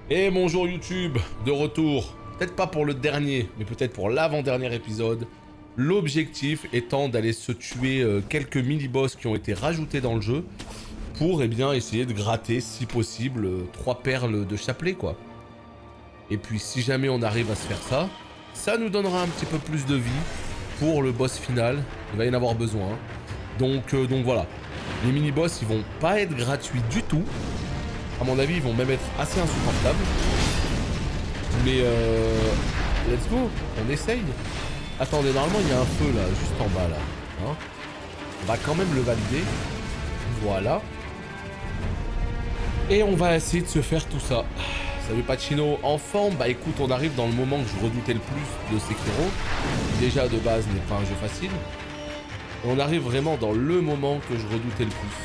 Et bonjour YouTube, de retour. Peut-être pas pour le dernier, mais peut-être pour l'avant-dernier épisode. L'objectif étant d'aller se tuer quelques mini-boss qui ont été rajoutés dans le jeu pour essayer de gratter, si possible, 3 perles de chapelet, quoi. Et puis si jamais on arrive à se faire ça, ça nous donnera un petit peu plus de vie pour le boss final. Il va y en avoir besoin. Donc voilà. Les mini-boss, ils vont pas être gratuits du tout. À mon avis, ils vont même être assez insupportables. Mais let's go, on essaye. Attendez, normalement il y a un feu là, juste en bas là. Hein, on va quand même le valider. Voilà. Et on va essayer de se faire tout ça. Salut Pacino, en forme. Bah écoute, on arrive dans le moment que je redoutais le plus de Sekiro. Déjà de base n'est pas un jeu facile. Et on arrive vraiment dans le moment que je redoutais le plus.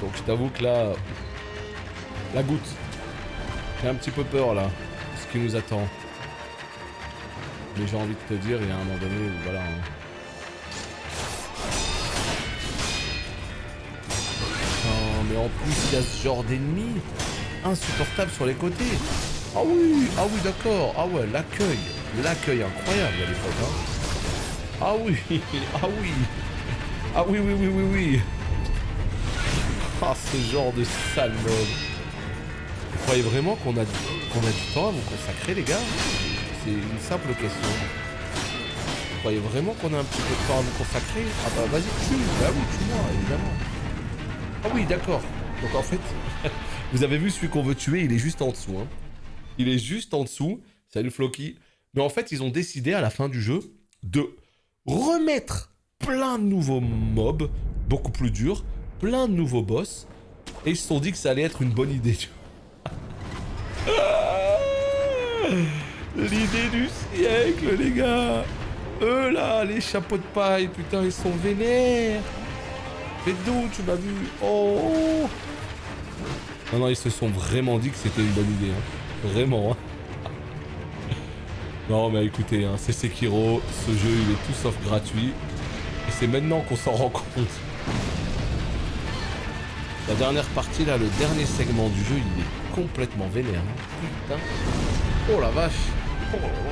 Donc je t'avoue que là... La goutte. J'ai un petit peu peur là, de ce qui nous attend. Mais j'ai envie de te dire, il y a un moment donné où voilà... Oh, mais en plus il y a ce genre d'ennemis insupportable sur les côtés. Ah oui, d'accord. Ah ouais, l'accueil incroyable à l'époque. Hein. Ah oui, ah oui. Ah oui. Ah, ce genre de sale mode. Vous croyez vraiment qu'on a du temps à vous consacrer, les gars? C'est une simple question. Vous croyez vraiment qu'on a un petit peu de temps à vous consacrer? Ah bah vas-y, tue. Bah oui, tue-moi, évidemment. Ah oui, d'accord. Donc en fait, vous avez vu celui qu'on veut tuer, il est juste en dessous. Hein. Il est juste en dessous. Salut Floki. Mais en fait, ils ont décidé à la fin du jeu de remettre plein de nouveaux mobs, beaucoup plus durs, plein de nouveaux boss. Et ils se sont dit que ça allait être une bonne idée. L'idée du siècle, les gars. Eux là, les chapeaux de paille, putain, ils sont vénères. Mais d'où tu m'as vu? Oh. Non, ils se sont vraiment dit que c'était une bonne idée. Hein. Vraiment. Hein. Non, mais écoutez, hein, c'est Sekiro. Ce jeu, il est tout sauf gratuit. Et c'est maintenant qu'on s'en rend compte. La dernière partie, là, le dernier segment du jeu, il est complètement vénère. Hein. Putain. Oh la vache. Oh là là.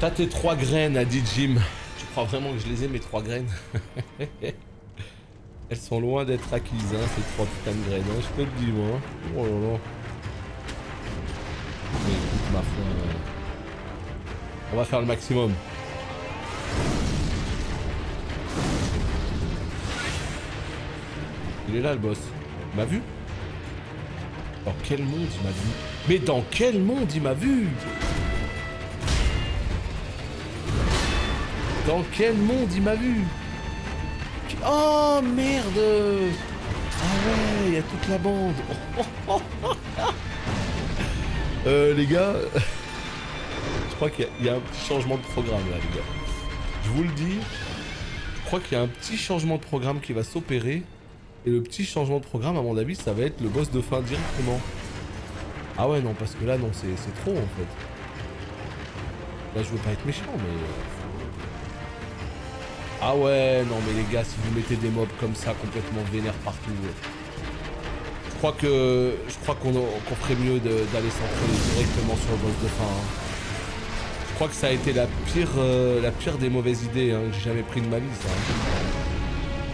T'as tes 3 graines, a dit Jim. Tu crois vraiment que je les ai, mes 3 graines? Elles sont loin d'être acquises, hein, ces 3 putains de graines. Hein. Je te le dis, moi. Hein. Oh là là. Mais écoute, ma foi... On va faire le maximum. Il est là, le boss. Il m'a vu? Dans quel monde il m'a vu? Mais dans quel monde il m'a vu? Dans quel monde il m'a vu? Oh merde! Ah ouais, il y a toute la bande. Les gars, je crois qu'il y a un petit changement de programme là, les gars. Je vous le dis, je crois qu'il y a un petit changement de programme qui va s'opérer. Et le petit changement de programme, à mon avis, ça va être le boss de fin directement. Ah ouais, non, parce que là, non, c'est trop, en fait. Là, je veux pas être méchant, mais... Ah ouais, non, mais les gars, si vous mettez des mobs comme ça, complètement vénères partout... Je crois qu'on ferait mieux d'aller s'entraîner directement sur le boss de fin. Hein. Je crois que ça a été la pire des mauvaises idées hein, que j'ai jamais pris de ma vie, ça. Hein.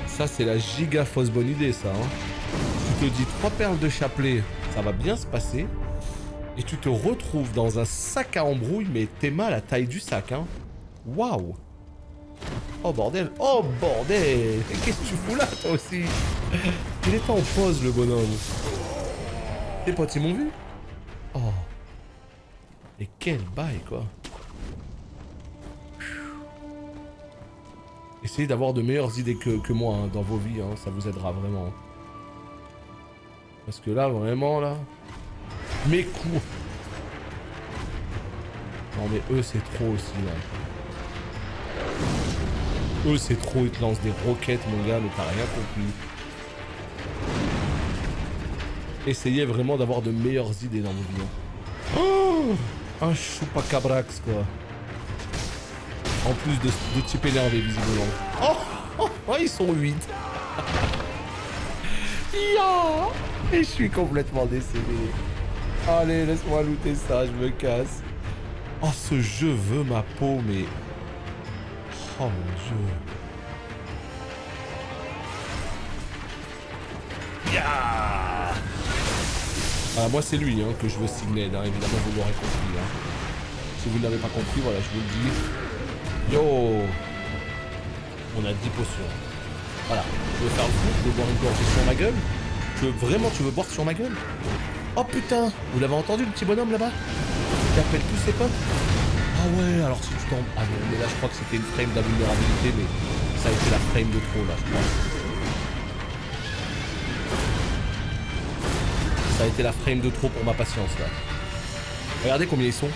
Ça, c'est la giga fausse bonne idée, ça. Hein. Tu te dis 3 perles de chapelet, ça va bien se passer. Et tu te retrouves dans un sac à embrouille, mais t'es mal à la taille du sac, hein. Waouh. Oh bordel. Oh bordel. Qu'est-ce que tu fous là, toi aussi? Il était en pause, le bonhomme. Tes potes, ils m'ont vu? Oh. Et quel bail, quoi. Essayez d'avoir de meilleures idées que moi hein, dans vos vies, hein, ça vous aidera vraiment. Parce que là, vraiment, là... Mes coups. Non mais eux, c'est trop aussi, là. Eux, c'est trop, ils te lancent des roquettes, mon gars, mais t'as rien compris. Essayez vraiment d'avoir de meilleures idées dans vos vies. Hein. Oh, un choupacabrax, quoi. En plus de type énervé, visiblement. Oh, ils sont 8. Ya. Et je suis complètement décédé. Allez, laisse-moi looter ça, je me casse. Oh, ce jeu veut ma peau, mais... Oh mon dieu. Yeah. Ah, moi c'est lui hein, que je veux signer, hein. Évidemment vous l'aurez compris. Hein. Si vous ne l'avez pas compris, voilà, je vous le dis. Yo. On a 10 potions. Voilà, je veux faire le fou, je veux boire une gorgée sur ma gueule. Tu veux boire sur ma gueule? Oh putain, vous l'avez entendu le petit bonhomme là-bas? Qui appelle tous ses potes? Ah ouais, alors si tu tombes... Ah non, mais là je crois que c'était une frame d'invulnérabilité, mais ça a été la frame de trop là, je crois. Ça a été la frame de trop pour ma patience là. Regardez combien ils sont.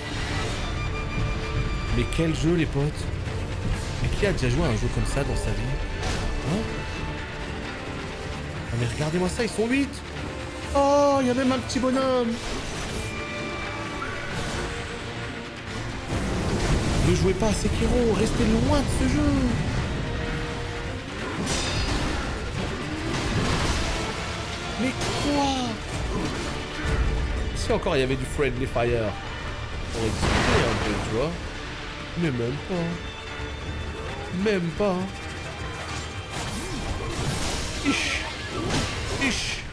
Mais quel jeu les potes. Mais qui a déjà joué à un jeu comme ça dans sa vie? Hein? Ah mais regardez-moi ça, ils sont 8. Oh, il y a même un petit bonhomme. Ne jouez pas à Sekiro, restez loin de ce jeu. Mais quoi? Si encore il y avait du Friendly Fire, on aurait discuté un peu, tu vois. Mais même pas. Même pas. Ish. Ish.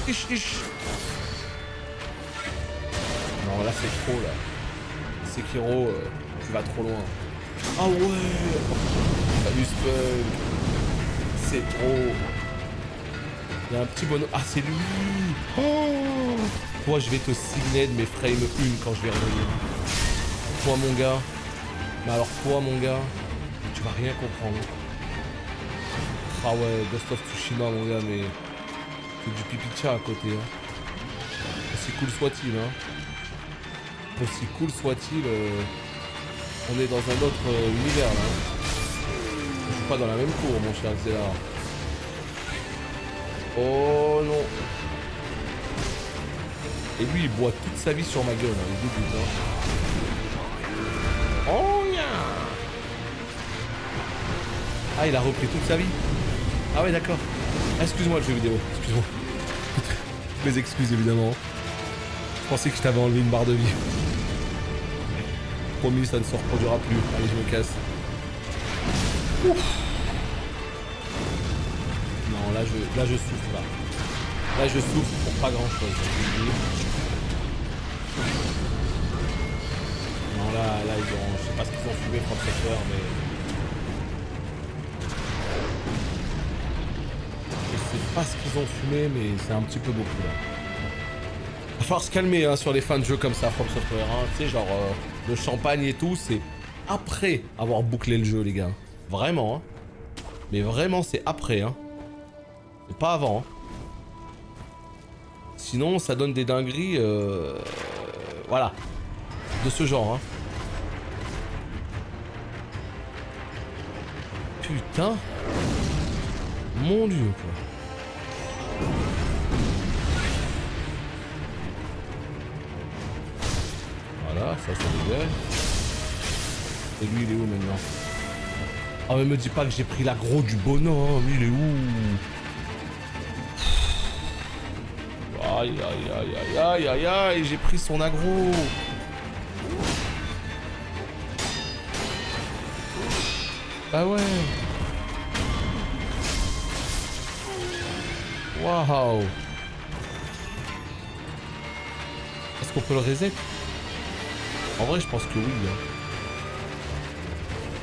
Ish, ish. Non, là c'est trop, là. Sekiro, tu vas trop loin. Ah ouais. Salut Spunk. C'est trop. Il y a un petit bonhomme. Ah, c'est lui. Oh. Toi, je vais te signer de mes frames 1 quand je vais revenir. Toi, mon gars. Mais alors, toi, mon gars, tu vas rien comprendre. Ah ouais, Ghost of Tsushima, mon gars, mais... c'est du pipi de chat à côté, hein. Aussi cool soit-il, hein. Aussi cool soit-il, on est dans un autre univers, là. Je suis pas dans la même cour, mon cher Xelar. Oh non. Et lui, il boit toute sa vie sur ma gueule, hein, il dégoûte, hein. Oh yeah. Ah, il a repris toute sa vie. Ah ouais, d'accord. Ah, excuse-moi le jeu vidéo, excuse-moi. Mes excuses, évidemment. Je pensais que je t'avais enlevé une barre de vie. Promis, ça ne se reproduira plus. Allez, je me casse. Ouf. Non, là, je souffre, là. Là, je souffre pour pas grand-chose. Non, là, ils ont... Je sais pas ce qu'ils ont fumé, From Software, mais... Je sais pas ce qu'ils ont fumé, mais c'est un petit peu beaucoup, là. Va falloir se calmer, hein, sur les fins de jeux comme ça, From Software, hein. Tu sais, genre, le champagne et tout, c'est après avoir bouclé le jeu, les gars. Vraiment, hein. Mais vraiment, c'est après, hein. C'est pas avant, hein. Sinon, ça donne des dingueries, voilà. De ce genre, hein. Putain. Mon dieu, quoi. Voilà, ça dégage. Et lui, il est où maintenant? Ah, mais me dis pas que j'ai pris l'aggro du bonhomme, il est où? Aïe, aïe, aïe, aïe, aïe, aïe, aïe, j'ai pris son aggro. Ah ouais. Waouh. Est-ce qu'on peut le reset? En vrai, je pense que oui. Hein.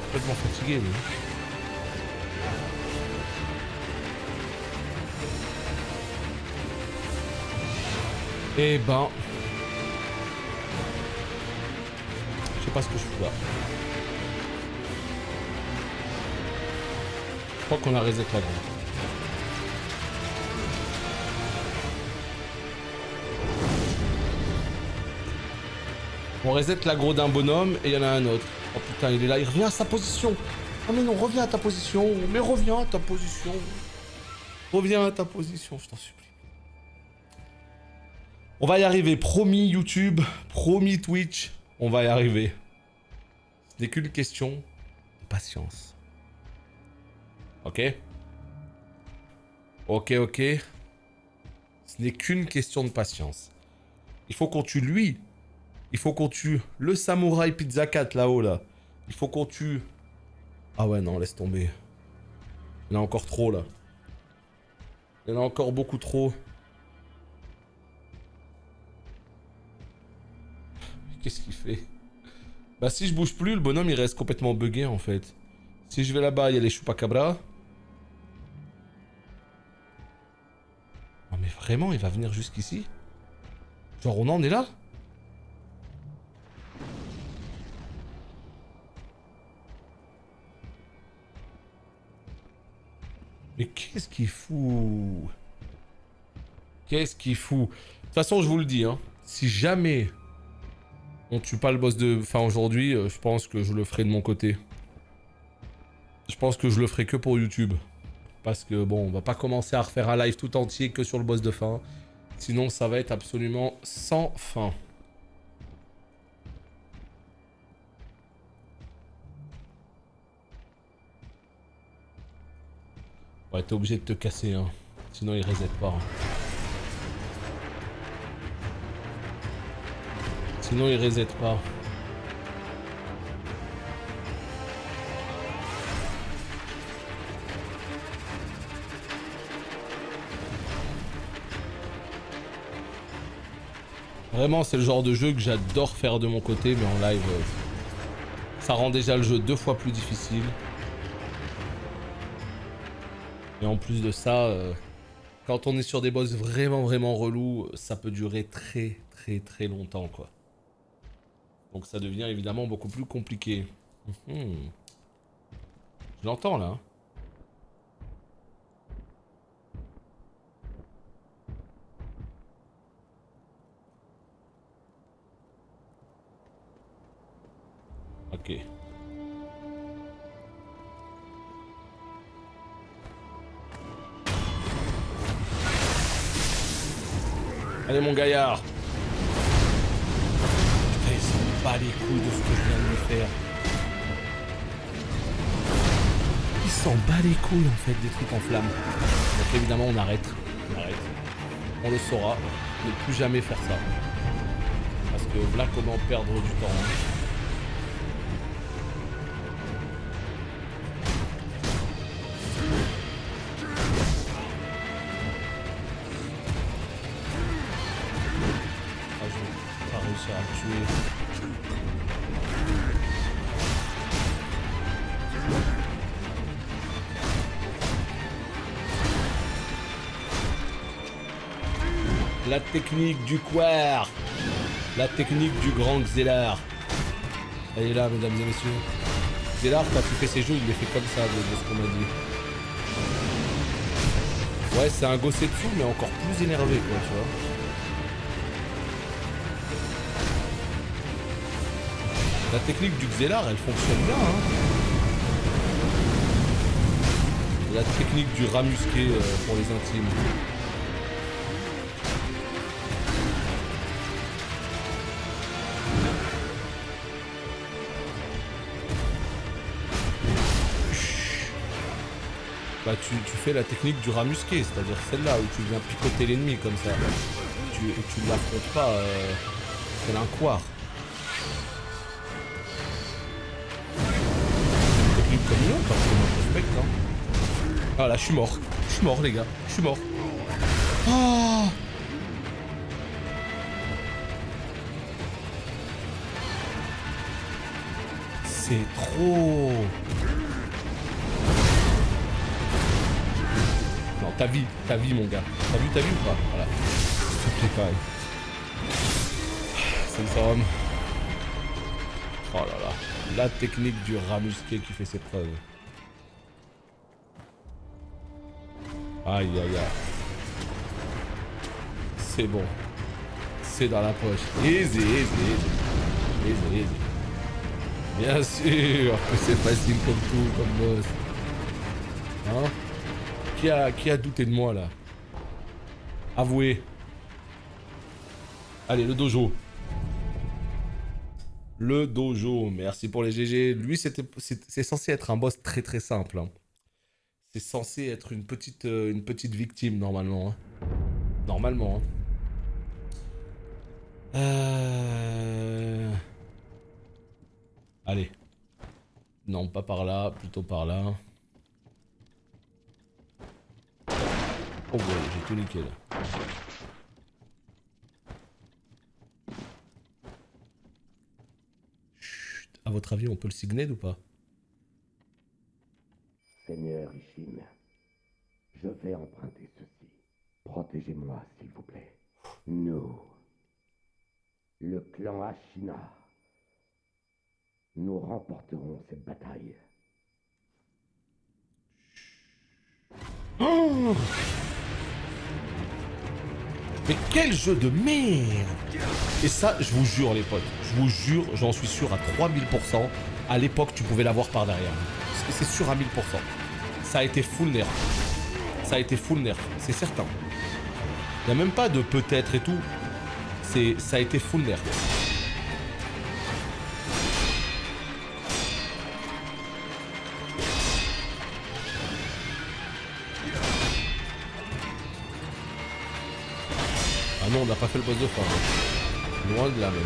Complètement fatigué, lui. Eh ben... je sais pas ce que je fous là. Je crois qu'on a reset la grande. On reset l'aggro d'un bonhomme et il y en a un autre. Oh putain, il est là, il revient à sa position. Oh mais non, reviens à ta position. Mais reviens à ta position. Reviens à ta position, je t'en supplie. On va y arriver, promis YouTube, promis Twitch, on va y arriver. Ce n'est qu'une question de patience. Ok? Ok, ok. Ce n'est qu'une question de patience. Il faut qu'on tue lui. Il faut qu'on tue le samouraï Pizza 4 là-haut là. Il faut qu'on tue... Ah ouais non, laisse tomber. Il y en a encore trop là. Il y en a encore beaucoup trop. Qu'est-ce qu'il fait? Bah si je bouge plus, le bonhomme il reste complètement bugué en fait. Si je vais là-bas, il y a les chupacabras. Non mais vraiment, il va venir jusqu'ici? Genre on en est là? Mais qu'est-ce qu'il fout? Qu'est-ce qu'il fout? De toute façon, je vous le dis, hein. Si jamais on tue pas le boss de fin aujourd'hui, je pense que je le ferai de mon côté. Je pense que je le ferai que pour YouTube. Parce que bon, on va pas commencer à refaire un live tout entier que sur le boss de fin. Sinon, ça va être absolument sans fin. Ouais, t'es obligé de te casser, hein. Sinon, il reset pas. Hein. Sinon, il reset pas. Vraiment, c'est le genre de jeu que j'adore faire de mon côté, mais en live, ça rend déjà le jeu 2 fois plus difficile. Et en plus de ça, quand on est sur des boss vraiment relous, ça peut durer très longtemps, quoi. Donc ça devient évidemment beaucoup plus compliqué. Je l'entends, là. Ok. Allez mon gaillard. Putain, il s'en bat les couilles de ce que je viens de lui faire. Il s'en bat les couilles en fait des trucs en flammes. Donc évidemment on arrête. On arrête. On le saura. Ne plus jamais faire ça. Parce que voilà comment perdre du temps. Hein. À tuer. La technique du Quar. La technique du grand Xelar. Elle est là, mesdames et messieurs. Xelar, quand il fait ses jeux, il les fait comme ça, de ce qu'on m'a dit. Ouais, c'est un Gossetsu, mais encore plus énervé, quoi, tu vois. La technique du Xelar, elle fonctionne bien, hein. La technique du rat musqué pour les intimes. Bah tu fais la technique du rat musqué, c'est-à-dire celle-là où tu viens picoter l'ennemi comme ça. Tu ne l'affrontes pas, c'est un Quar. Comme nous, parce que moi je respecte, hein. Ah là, je suis mort. Je suis mort, les gars. Je suis mort. Oh, c'est trop. Non, ta vie, mon gars. T'as vu ta vie ou pas? Voilà. S'il te plaît, quand même. C'est le forum. Oh là là. La technique du rat musqué qui fait ses preuves. Aïe aïe aïe. C'est bon. C'est dans la poche. Easy, easy, easy. Easy. Bien sûr que c'est facile comme tout, comme boss. Hein? Qui a douté de moi là? Avouez. Allez, le dojo. Le dojo, merci pour les GG. Lui, c'est censé être un boss très simple. Hein. C'est censé être une petite victime, normalement. Hein. Normalement. Hein. Allez. Non, pas par là, plutôt par là. Oh ouais, j'ai tout niqué là. Chut. À votre avis, on peut le signer ou pas? Seigneur Ishin, je vais emprunter ceci. Protégez-moi, s'il vous plaît. Nous, le clan Ashina, nous remporterons cette bataille. Oh, mais quel jeu de merde! Et ça, je vous jure les potes, je vous jure, j'en suis sûr à 3000%, à l'époque tu pouvais l'avoir par derrière. C'est sûr à 1000%. Ça a été full nerf. Ça a été full nerf, c'est certain. Il n'y a même pas de peut-être et tout. Ça a été full nerf. Ah non, on n'a pas fait le boss de fin. Hein. Loin de là même.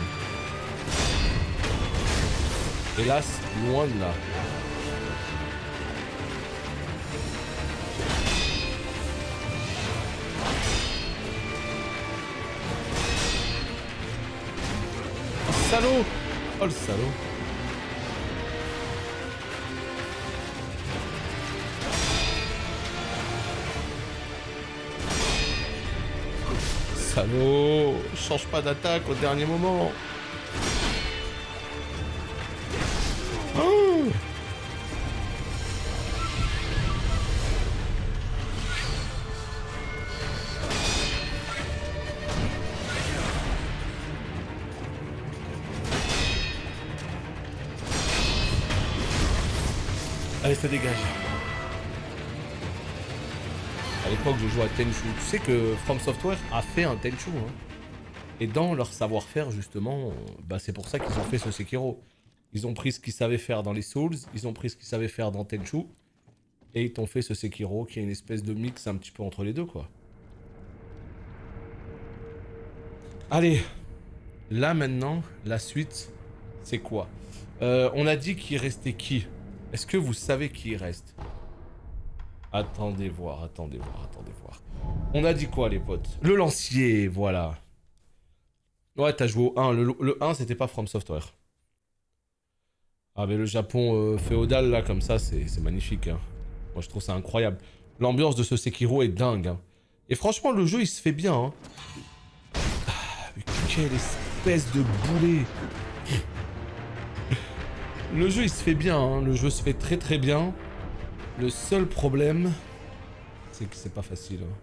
Hélas, loin de là. Oh, salaud! Oh le salaud! Salaud! Change pas d'attaque au dernier moment! Oh, allez, ça dégage. À l'époque, je jouais à Tenchu. Tu sais que From Software a fait un Tenchu. Hein. Et dans leur savoir-faire, justement, bah, c'est pour ça qu'ils ont fait ce Sekiro. Ils ont pris ce qu'ils savaient faire dans les Souls, ils ont pris ce qu'ils savaient faire dans Tenchu, et ils t'ont fait ce Sekiro qui est une espèce de mix un petit peu entre les deux, quoi. Allez, là maintenant, la suite, c'est quoi? On a dit qu'il restait qui? Est-ce que vous savez qui il reste? Attendez voir, attendez voir, attendez voir. On a dit quoi, les potes? Le lancier, voilà. Ouais, t'as joué au 1. Le 1, c'était pas From Software. Ah, mais le Japon féodal, là, comme ça, c'est magnifique. Hein. Moi, je trouve ça incroyable. L'ambiance de ce Sekiro est dingue. Hein. Et franchement, le jeu, il se fait bien. Hein. Ah, mais quelle espèce de boulet. Le jeu, il se fait bien. Hein. Le jeu se fait très très bien. Le seul problème, c'est que c'est pas facile. Hein.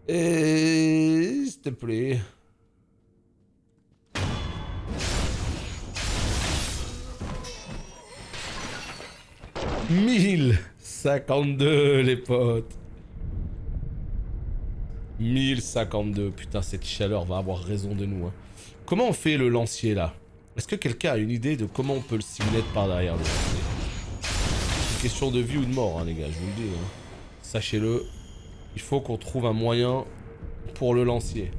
Et... s'il te plaît... 1052 les potes. 1052. Putain, cette chaleur va avoir raison de nous. Hein. Comment on fait le lancier là? Est-ce que quelqu'un a une idée de comment on peut le simuler par derrière le lancier? C'est une question de vie ou de mort, hein, les gars, je vous le dis. Hein. Sachez-le, il faut qu'on trouve un moyen pour le lancier.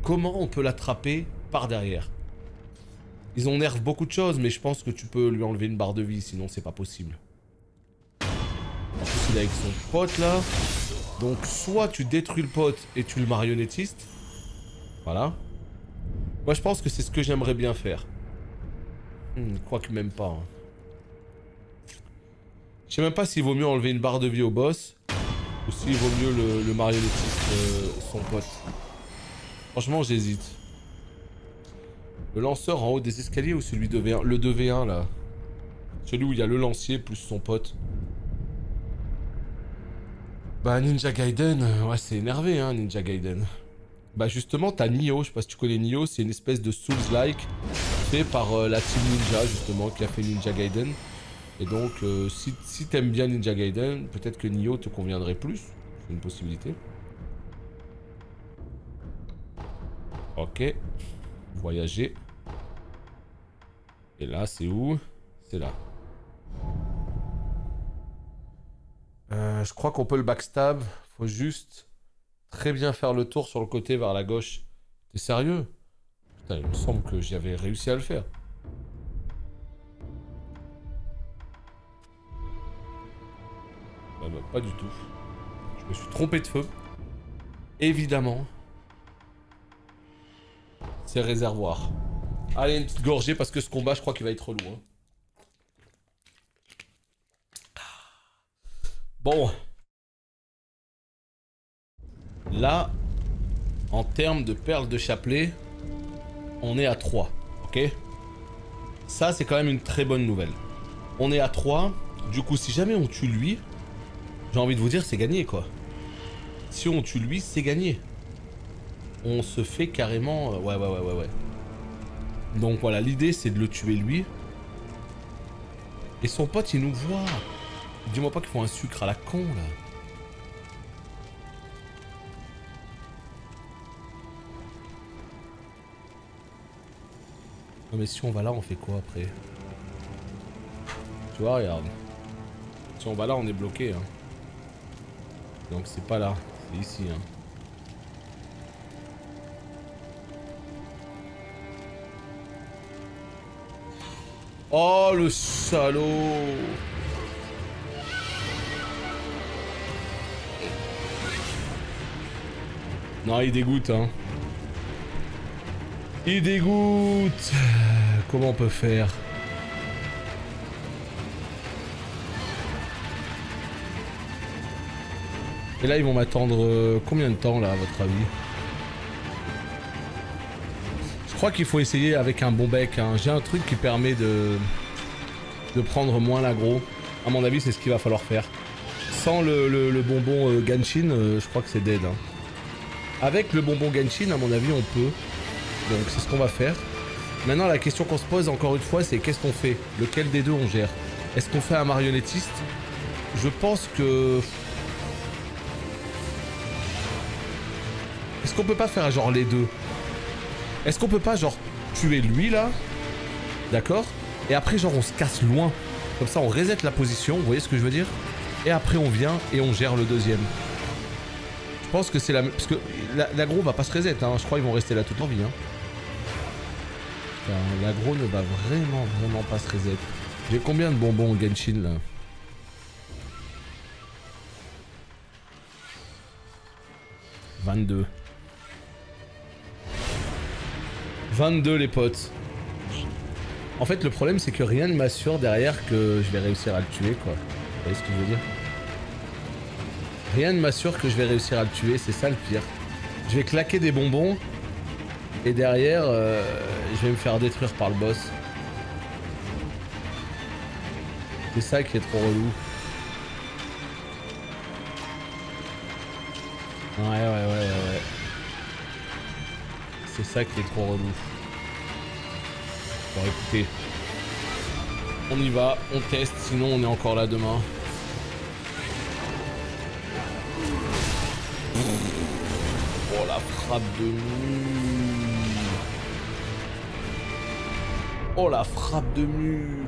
Comment on peut l'attraper par derrière? Ils ont nerf beaucoup de choses, mais je pense que tu peux lui enlever une barre de vie, sinon c'est pas possible. En plus, il est avec son pote là. Donc, soit tu détruis le pote et tu le marionnettistes. Voilà. Moi, je pense que c'est ce que j'aimerais bien faire. Quoique même pas. Hein. Je sais même pas s'il vaut mieux enlever une barre de vie au boss. Ou s'il vaut mieux le marionnettiste son pote. Franchement, j'hésite. Le lanceur en haut des escaliers ou celui de V1? Le 2v1 là. Celui où il y a le lancier plus son pote. Bah Ninja Gaiden, ouais c'est énervé hein Ninja Gaiden. Bah justement t'as Nioh, je sais pas si tu connais Nioh, c'est une espèce de Souls-like fait par la team Ninja justement qui a fait Ninja Gaiden. Et donc si t'aimes bien Ninja Gaiden, peut-être que Nioh te conviendrait plus, c'est une possibilité. Ok, voyager. Et là c'est où? C'est là. Je crois qu'on peut le backstab. Faut juste très bien faire le tour sur le côté vers la gauche. T'es sérieux? Putain, il me semble que j'y avais réussi à le faire. Bah, pas du tout. Je me suis trompé de feu. Évidemment. C'est réservoir. Allez, une petite gorgée parce que ce combat, je crois qu'il va être relou. Hein. Bon. Là, en termes de perles de chapelet, on est à 3. Ok? Ça, c'est quand même une très bonne nouvelle. On est à 3. Du coup, si jamais on tue lui, j'ai envie de vous dire, c'est gagné, quoi. Si on tue lui, c'est gagné. On se fait carrément... Ouais. Donc voilà, l'idée, c'est de le tuer lui. Et son pote, il nous voit. Dis-moi pas qu'ils font un sucre à la con, là. Non mais si on va là, on fait quoi après? Tu vois, regarde. Si on va là, on est bloqué. Hein. Donc c'est pas là, c'est ici. Hein. Oh le salaud! Non, il dégoûte, hein. Il dégoûte. Comment on peut faire? Et là, ils vont m'attendre combien de temps, là, à votre avis? Je crois qu'il faut essayer avec un bon bec. Hein. J'ai un truc qui permet de prendre moins l'aggro. À mon avis, c'est ce qu'il va falloir faire. Sans le bonbon Genshin, je crois que c'est dead. Hein. Avec le bonbon Genshin, à mon avis, on peut. Donc c'est ce qu'on va faire. Maintenant, la question qu'on se pose encore une fois, c'est qu'est-ce qu'on fait? Lequel des deux on gère? Est-ce qu'on fait un marionnettiste? Je pense que... Est-ce qu'on peut pas faire genre les deux? Est-ce qu'on peut pas genre tuer lui là? D'accord? Et après genre on se casse loin. Comme ça on reset la position, vous voyez ce que je veux dire? Et après on vient et on gère le deuxième. Je pense que c'est la... Parce que l'aggro va pas se reset, hein. Je crois qu'ils vont rester là toute leur vie. Hein. L'aggro ne va vraiment pas se reset. J'ai combien de bonbons au Genshin là? « 22. 22 les potes. En fait le problème c'est que rien ne m'assure derrière que je vais réussir à le tuer quoi. Vous voyez ce que je veux dire? Rien ne m'assure que je vais réussir à le tuer, c'est ça le pire. Je vais claquer des bonbons et derrière je vais me faire détruire par le boss. C'est ça qui est trop relou. Ouais. C'est ça qui est trop relou. Bon écoutez, on y va, on teste, sinon on est encore là demain. Oh la frappe de mule. Oh la frappe de mule.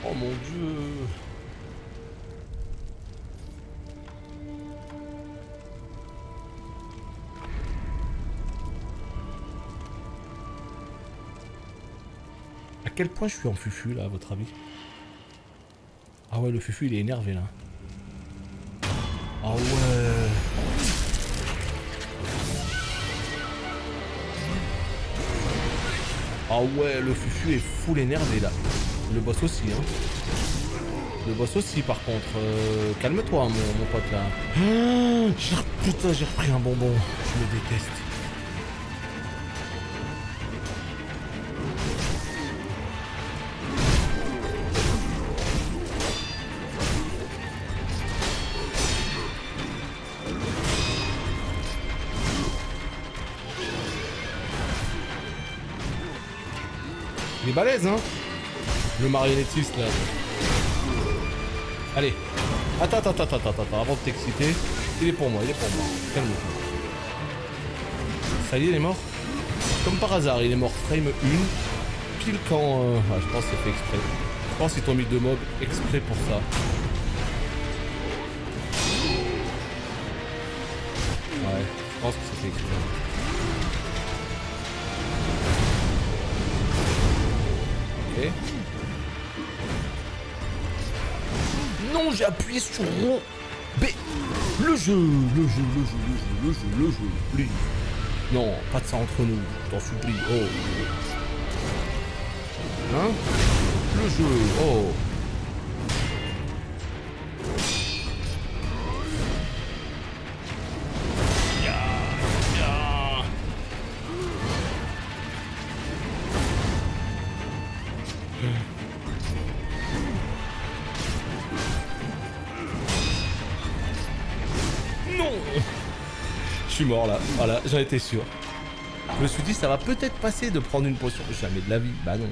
Oh mon dieu. À quel point je suis en fufu là à votre avis? Ah ouais, le fufu il est énervé là. Ah ouais. Ah ouais, le fufu est full énervé là. Le boss aussi hein. Le boss aussi par contre. Calme-toi mon pote là. Putain, j'ai repris un bonbon. Je le déteste. Il est balèze, hein? Le marionnettiste, là. Allez. Attends, avant de t'exciter. Il est pour moi. Calme-toi. Ça y est, il est mort? Comme par hasard, il est mort frame 1. Pile quand... Ah, je pense que c'est fait exprès. Je pense qu'ils t'ont mis 2 mobs exprès pour ça. Ouais, je pense que c'était exprès. Ok. Non, j'ai appuyé sur rond. B. Le jeu, le jeu, le jeu, le jeu, le jeu, le jeu. Please. Non, pas de ça entre nous, je t'en supplie. Oh. Hein? Le jeu, oh. Non! Je suis mort là, voilà, j'en étais sûr. Je me suis dit, ça va peut-être passer de prendre une potion. Jamais de la vie, bah non.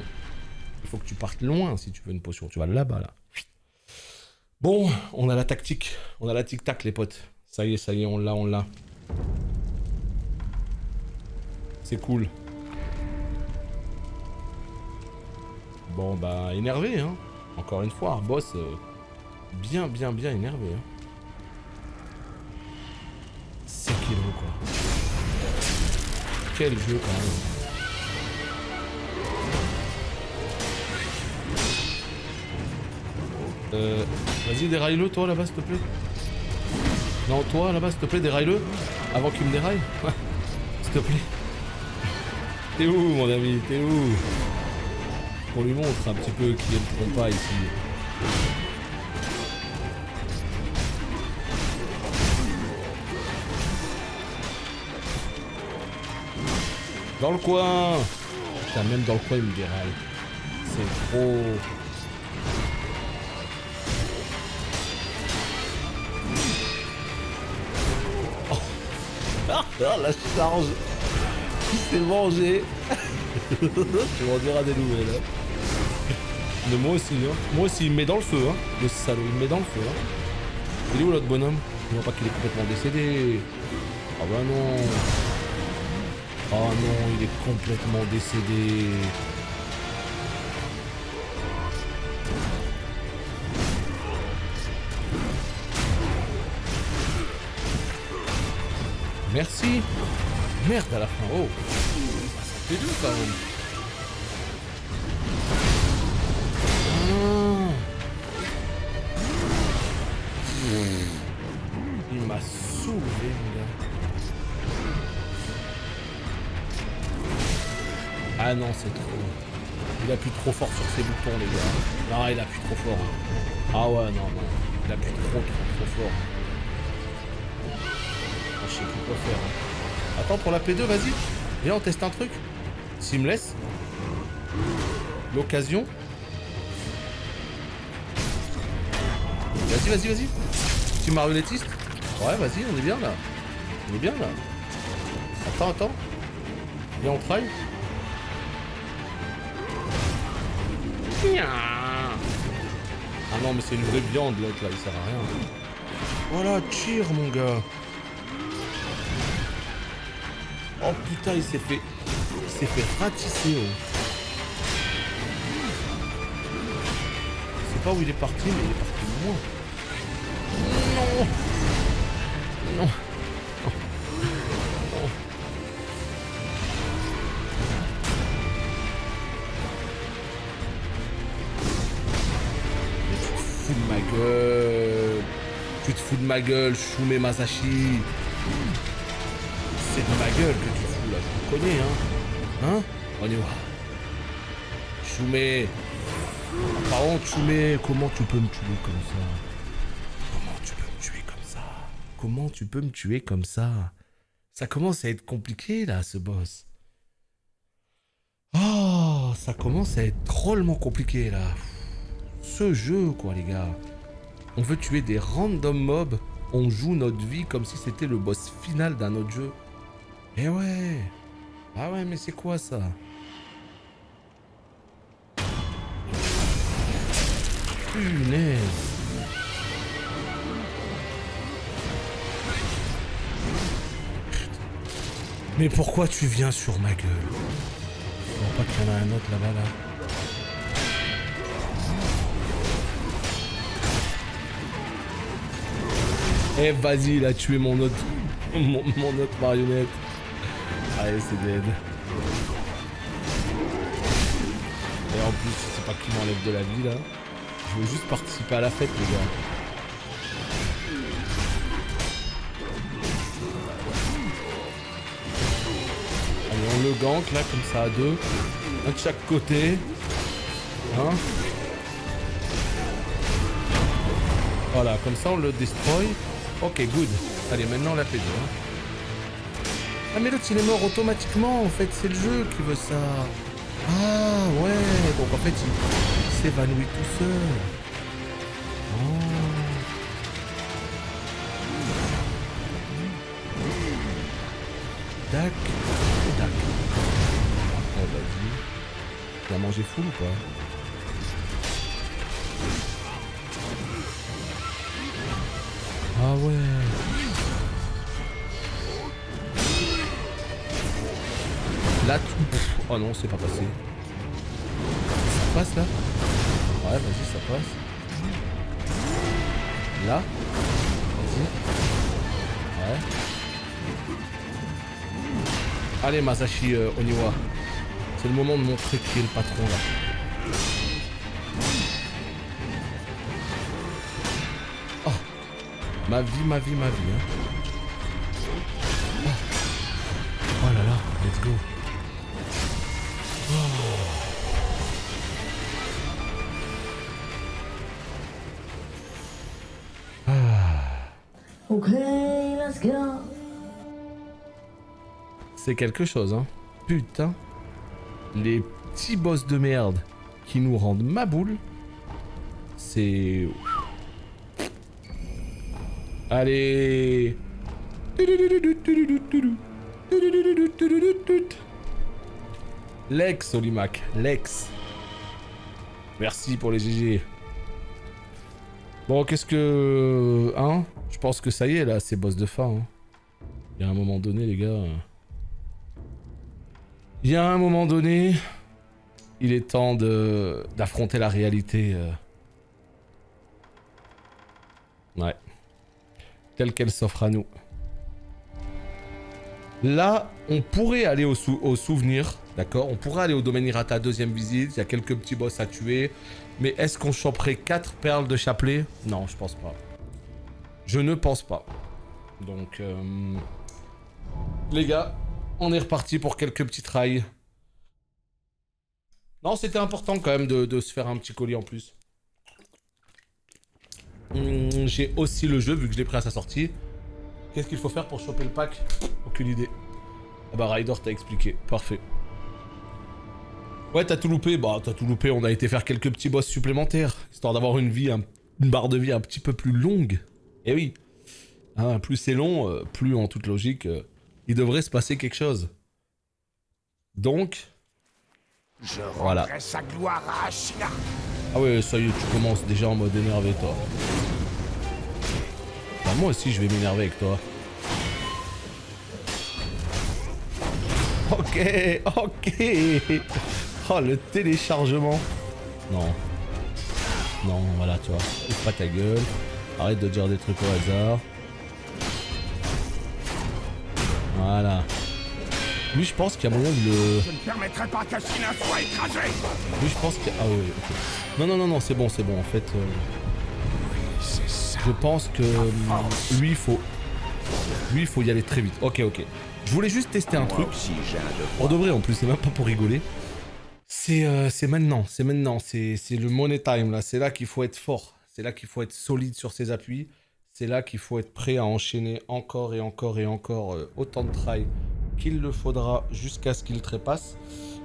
Il faut que tu partes loin si tu veux une potion. Tu vas là-bas, là. Bon, on a la tactique. On a la tic-tac, les potes. Ça y est, on l'a, on l'a. C'est cool. Bon, bah, énervé, hein. Encore une fois, un boss bien énervé, hein. 6 kilos, quoi. Quel jeu, quand même. Vas-y, déraille-le, toi, là-bas, s'il te plaît. Non, toi, là-bas, s'il te plaît, déraille-le. Avant qu'il me déraille. S'il te plaît. T'es où, mon ami? T'es où? Qu'on lui montre un petit peu qui est le trompa ici. Dans le coin. Putain, même dans le coin, il me déraille. C'est trop... Ah, la charge. Il s'est mangé. Tu m'en diras des nouvelles. Hein. Mais moi aussi, hein. Moi aussi, il me met dans le feu, hein. Le salaud, il me met dans le feu, hein. Il est où l'autre bonhomme? Je vois pas qu'il est complètement décédé. Ah bah non. Oh non, il est complètement décédé. Merci. Merde à la fin. Oh. Ça fait dur quand même. Il m'a saoulé, mon gars. Ah non, c'est trop. Il appuie trop fort sur ses boutons, les gars. Non, il appuie trop fort. Ah ouais, non. Il appuie trop fort. Je sais plus quoi faire. Hein. Attends, pour la P2, vas-y. Viens, on teste un truc. S'il me laisse. L'occasion. Vas-y. Petit marionnettiste. Ouais, vas-y, on est bien là. Attends. Viens, on try. Ah non, mais c'est une vraie viande, l'autre là, il sert à rien. Voilà, tire, mon gars. Oh putain, il s'est fait ratisser. Oh. Je sais pas où il est parti, mais il est parti loin. Non. Tu te fous de ma gueule, Shume Masashi. C'est de ma gueule que tu fous là, je te connais, hein. On y va. Shume. Par contre, Shume, comment tu peux me tuer comme ça? Comment tu peux me tuer comme ça? Ça commence à être compliqué là, ce boss. Oh, ça commence à être drôlement compliqué là. Ce jeu, quoi, les gars. On veut tuer des random mobs. On joue notre vie comme si c'était le boss final d'un autre jeu. Eh ouais. Ah ouais, mais c'est quoi ça? Punaise. Mais pourquoi tu viens sur ma gueule? Je vois pas qu'il y en a un autre là-bas, là. Eh, vas-y, il a tué mon autre. mon autre marionnette. Allez, c'est dead. Et en plus, je sais pas qui m'enlève de la vie là. Je veux juste participer à la fête, les gars. Allez, on le gank là, comme ça à deux. Un de chaque côté. Hein? Voilà, comme ça on le destroy. Ok, good. Allez, maintenant la P2. Hein. Ah, mais l'autre il est mort automatiquement en fait, c'est le jeu qui veut ça. Ah, ouais. Donc en fait, il s'évanouit tout seul. Oh. Dac. Dac. Oh, vas-y. Tu as mangé full ou pas? Ah ouais. Là, tout... Oh non, c'est pas passé. Ça passe là? Ouais, vas-y, ça passe. Là? Vas-y. Ouais. Allez, Masashi Oniwa. C'est le moment de montrer qui est le patron là. Oh. Ma vie, ma vie, ma vie. Hein. Oh. Oh là là, let's go. Ok, let's go. C'est quelque chose, hein. Putain. Les petits boss de merde qui nous rendent ma boule. C'est... Allez. Lex, Olimac. Lex. Merci pour les GG. Bon, qu'est-ce que... Hein? Je pense que ça y est, là, c'est boss de fin. Hein. Il y a un moment donné, les gars... Il y a un moment donné... Il est temps d'affronter la réalité. Ouais. Telle qu'elle s'offre à nous. Là, on pourrait aller au souvenir, d'accord? On pourrait aller au domaine Hirata, deuxième visite. Il y a quelques petits boss à tuer. Mais est-ce qu'on choperait 4 perles de chapelet? Non, je pense pas. Je ne pense pas. Donc, les gars, on est reparti pour quelques petits trails. Non, c'était important quand même de se faire un petit colis en plus. J'ai aussi le jeu, vu que je l'ai pris à sa sortie. Qu'est-ce qu'il faut faire pour choper le pack? Aucune idée. Ah bah Ryder t'a expliqué, parfait. Ouais, t'as tout loupé, bah t'as tout loupé, on a été faire quelques petits boss supplémentaires, histoire d'avoir une barre de vie un petit peu plus longue. Eh oui, hein, plus c'est long, plus en toute logique, il devrait se passer quelque chose. Donc, voilà. Sa gloire à Ashina. Ah ouais, ça y est, tu commences déjà en mode énervé, toi. Bah, moi aussi, je vais m'énerver avec toi. Ok, ok. Oh, le téléchargement. Non. Non, voilà, tu vois. Ouvre pas ta gueule. Arrête de dire des trucs au hasard. Voilà. Lui, je pense qu'il y a moyen de le... Je ne permettrai pas qu'Ashina soit écrasée. Lui, je pense qu'il y a... Ah oui, ok. Non, non, non, non, c'est bon, en fait... C'est ça. Je pense que... lui, il faut y aller très vite. Ok, ok. Je voulais juste tester un truc. On devrait en plus, c'est même pas pour rigoler. C'est maintenant, c'est le money time là. C'est là qu'il faut être fort. C'est là qu'il faut être solide sur ses appuis. C'est là qu'il faut être prêt à enchaîner encore et encore et encore autant de try qu'il le faudra jusqu'à ce qu'il trépasse.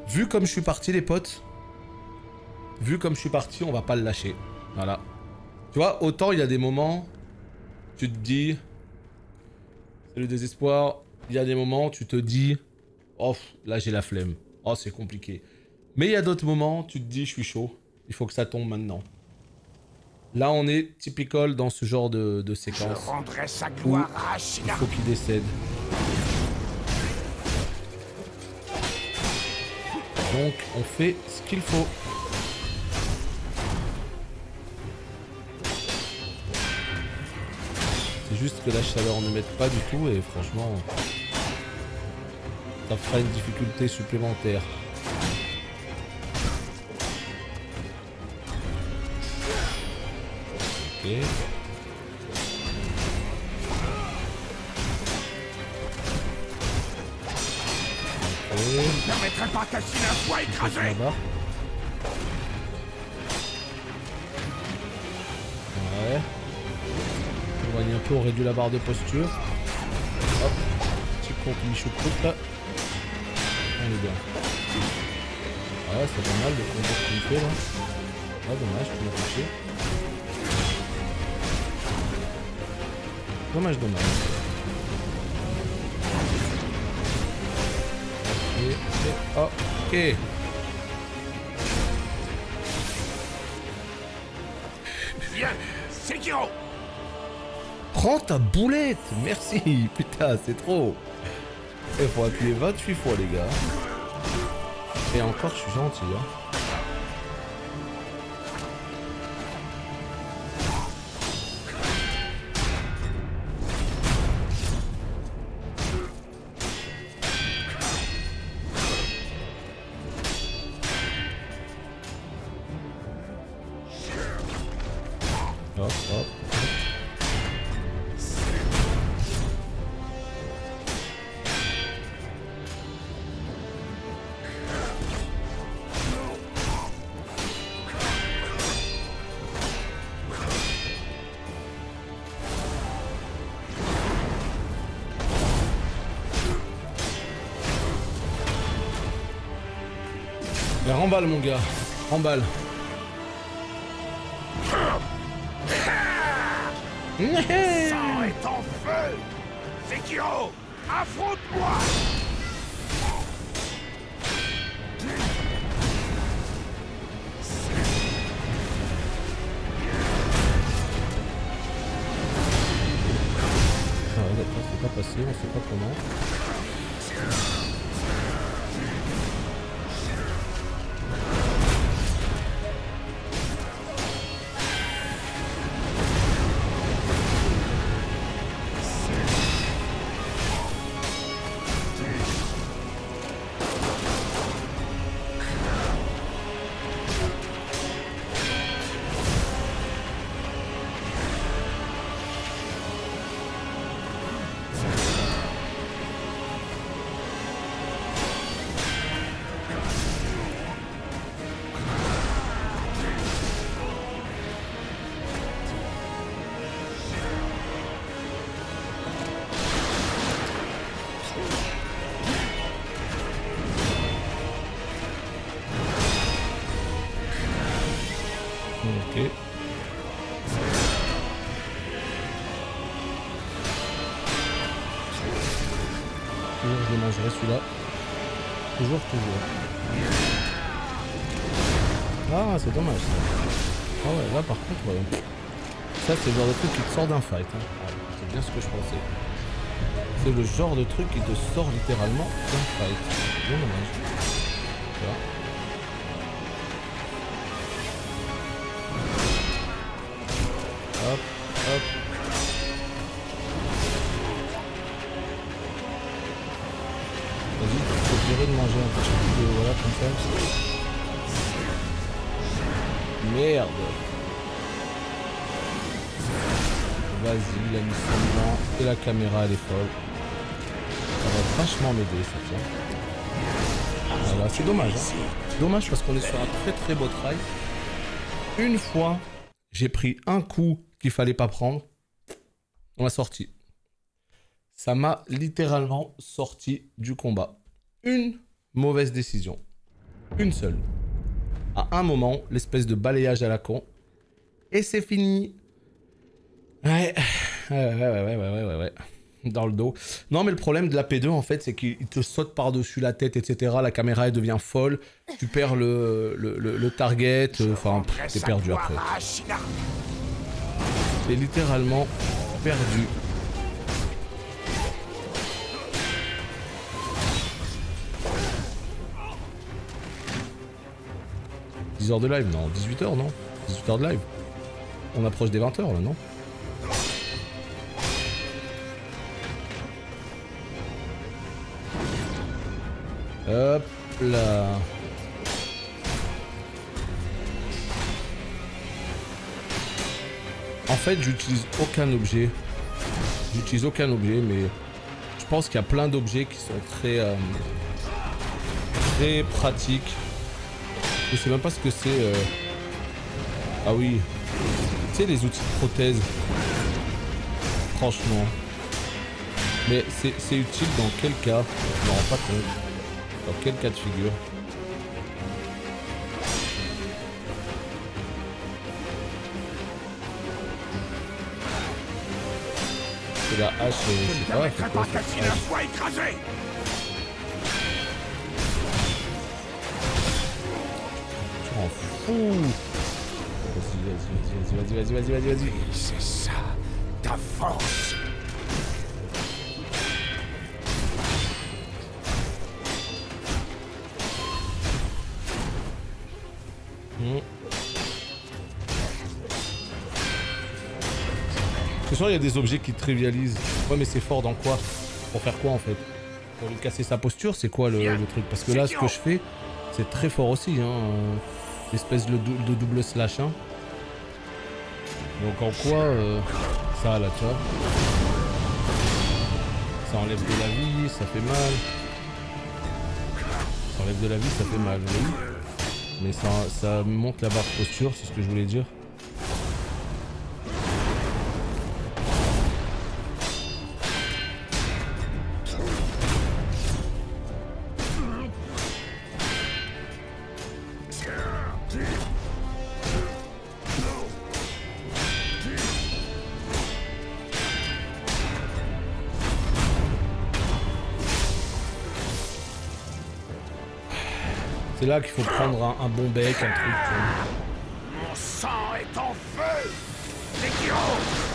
Vu comme je suis parti les potes, vu comme je suis parti, on va pas le lâcher. Voilà. Tu vois, autant il y a des moments, tu te dis, c'est le désespoir. Il y a des moments, tu te dis, oh là j'ai la flemme. Oh c'est compliqué. Mais il y a d'autres moments, tu te dis, je suis chaud. Il faut que ça tombe maintenant. Là, on est typical dans ce genre de séquence. Je rendrai sa gloire à Ashina. Il faut qu'il décède. Donc, on fait ce qu'il faut. C'est C'est juste que la chaleur ne m'aide pas du tout et franchement, ça fera une difficulté supplémentaire. Ok. Je ne permettrai pas qu'Ashina soit écrasée. Ouais. Éloigne un peu, on réduit la barre de posture. Hop. Petit compte mi-choucroute là. On est bien. Ouais, c'est pas mal le combo qu'il fait là. Ah, dommage, tu m'as touché. Dommage, dommage. Ok. Viens, Sekiro. Prends ta boulette. Merci. Putain, c'est trop. Il faut appuyer 28 fois, les gars. Et encore, je suis gentil, hein. Hop, hop. Mais remballe mon gars, remballe. Sang est en feu. Sekiro, affronte-moi. Ah ouais, d'accord, c'est pas passé, on sait pas comment. Ok. Toujours je le mangerai celui-là. Toujours. Ah, c'est dommage ça. Ah ouais, là par contre, ouais. Ça c'est le genre de truc qui te sort d'un fight. Hein. Ah, c'est bien ce que je pensais. C'est le genre de truc qui te sort littéralement d'un fight. Bien dommage. Tu vois. Hop, hop. Vas-y, faut tirer de manger un petit peu de... Voilà, comme ça. Merde. Vas-y, il a mis son blanc et la caméra elle est folle. Ça va vachement m'aider ça, tiens. Voilà, c'est dommage. Hein. Dommage parce qu'on est sur un très beau trail. Une fois, j'ai pris un coup qu'il fallait pas prendre. On l'a sorti. Ça m'a littéralement sorti du combat. Une mauvaise décision. Une seule. À un moment, l'espèce de balayage à la con. Et c'est fini. Ouais. Dans le dos. Non, mais le problème de la P2, en fait, c'est qu'il te saute par-dessus la tête, etc. La caméra, elle devient folle. Tu perds le target. Enfin, t'es perdu après. T'es littéralement perdu. « 10 heures de live, non. 18 heures, non. 18 heures de live. On approche des 20 heures, là, non. Hop là. En fait, j'utilise aucun objet. J'utilise aucun objet, mais je pense qu'il y a plein d'objets qui sont très pratiques. Je sais même pas ce que c'est. Ah oui. Tu sais, les outils de prothèse. Franchement. Mais c'est utile dans quel cas? Je me rends pas compte. Dans quel cas de figure? C'est la hache, je sais pas, c'est quoi cette hache? Tu m'en fous. Vas-y. C'est ça, ta force. Ce soir, il y a des objets qui trivialisent. Ouais, mais c'est fort dans quoi? Pour faire quoi en fait? Pour lui casser sa posture, c'est quoi le truc? Parce que là, ce que je fais, c'est très fort aussi. Hein. Espèce de double slash. Hein. Donc en quoi ça là, tu vois? Ça enlève de la vie, ça fait mal. Ça enlève de la vie, ça fait mal, oui. Mais ça monte la barre de posture, c'est ce que je voulais dire. C'est là qu'il faut prendre un bon bec, un truc. Mon sang est en feu. Sekiro,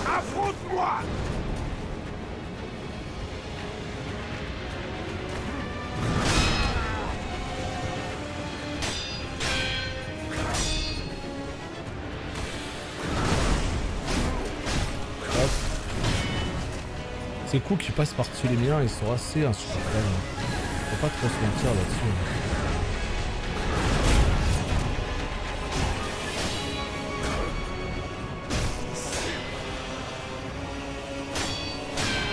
affronte-moi. Ces coups qui passent par-dessus les miens, ils sont assez insupportables. Faut pas trop se mentir là-dessus.